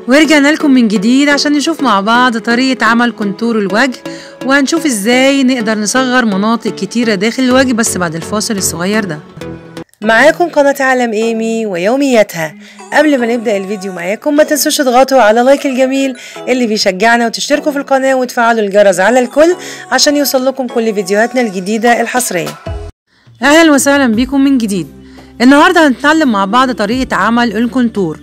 ورجعنا لكم من جديد عشان نشوف مع بعض طريقة عمل كونتور الوجه، وهنشوف ازاي نقدر نصغر مناطق كتيرة داخل الوجه بس بعد الفاصل الصغير ده. معاكم قناة عالم ايمي ويومياتها. قبل ما نبدأ الفيديو معاكم ما تنسوش تضغطوا على لايك الجميل اللي بيشجعنا، وتشتركوا في القناة وتفعلوا الجرس على الكل عشان يوصل لكم كل فيديوهاتنا الجديدة الحصرية. اهلا وسهلا بكم من جديد. النهاردة هنتعلم مع بعض طريقة عمل الكونتور.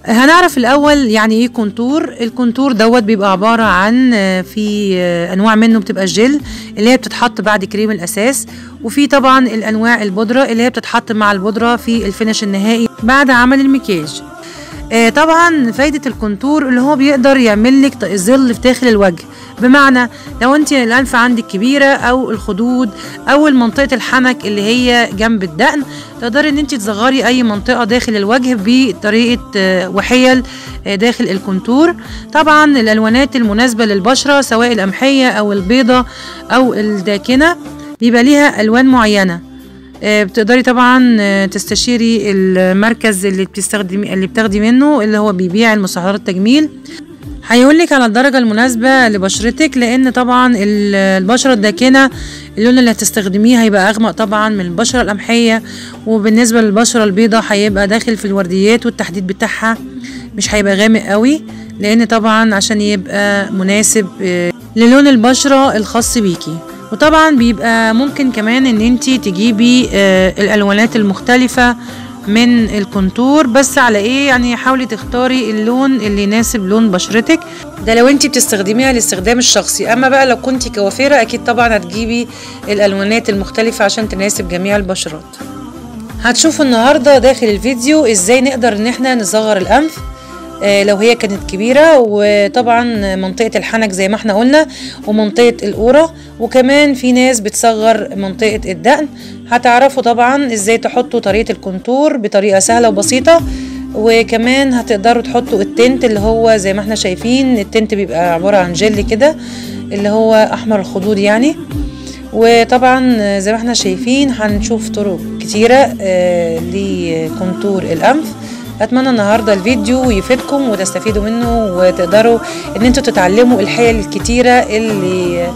هنعرف الاول يعني ايه كونتور. الكونتور دوت بيبقى عباره عن في انواع منه بتبقى الجل اللي هي بتتحط بعد كريم الاساس، وفي طبعا الانواع البودره اللي هي بتتحط مع البودره في الفينش النهائي بعد عمل المكياج. طبعا فايده الكونتور اللي هو بيقدر يعمل لك ظل في داخل الوجه، بمعنى لو انت الانف عندك كبيره او الخدود او منطقه الحنك اللي هي جنب الدقن، تقدري ان انت تصغري اي منطقه داخل الوجه بطريقه وحيل داخل الكونتور. طبعا الالوانات المناسبه للبشره سواء القمحيه او البيضه او الداكنه بيبقى ليها الوان معينه. بتقدري طبعا تستشيري المركز اللي بتاخدي منه اللي هو بيبيع المستحضرات التجميل، هيقولك على الدرجة المناسبة لبشرتك، لان طبعا البشرة الداكنة اللون اللي هتستخدميه هيبقى اغمق طبعا من البشرة القمحية، وبالنسبة للبشرة البيضاء هيبقى داخل في الورديات والتحديد بتاعها مش هيبقى غامق قوي، لان طبعا عشان يبقى مناسب للون البشرة الخاص بيكي. وطبعا بيبقى ممكن كمان ان انتي تجيبي الالوانات المختلفة من الكونتور، بس على ايه يعني حاولي تختاري اللون اللي يناسب لون بشرتك، ده لو انتي بتستخدميها للاستخدام الشخصي. اما بقى لو كنتي كوافيرة اكيد طبعا هتجيبي الالوانات المختلفة عشان تناسب جميع البشرات. هتشوفوا النهاردة داخل الفيديو ازاي نقدر ان احنا نصغر الانف لو هي كانت كبيرة، وطبعا منطقة الحنك زي ما احنا قلنا ومنطقة القورة، وكمان في ناس بتصغر منطقة الدقن. هتعرفوا طبعا ازاي تحطوا طريقة الكونتور بطريقة سهلة وبسيطة، وكمان هتقدروا تحطوا التنت اللي هو زي ما احنا شايفين. التنت بيبقى عبارة عن جل كده اللي هو احمر الخدود يعني. وطبعا زي ما احنا شايفين هنشوف طرق كتيرة لكونتور الانف. اتمنى النهارده الفيديو يفيدكم وتستفيدوا منه، وتقدروا ان انتوا تتعلموا الحيل الكتيره اللي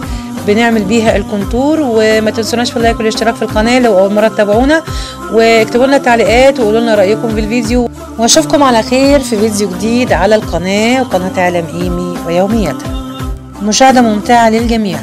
بنعمل بيها الكونتور. وما تنسوناش في اللايك والاشتراك في القناه لو اول مره تتابعونا، واكتبوا لنا تعليقات وقولوا لنا رايكم في الفيديو، واشوفكم على خير في فيديو جديد على القناه، وقناه عالم ايمي ويومياتها. مشاهده ممتعه للجميع.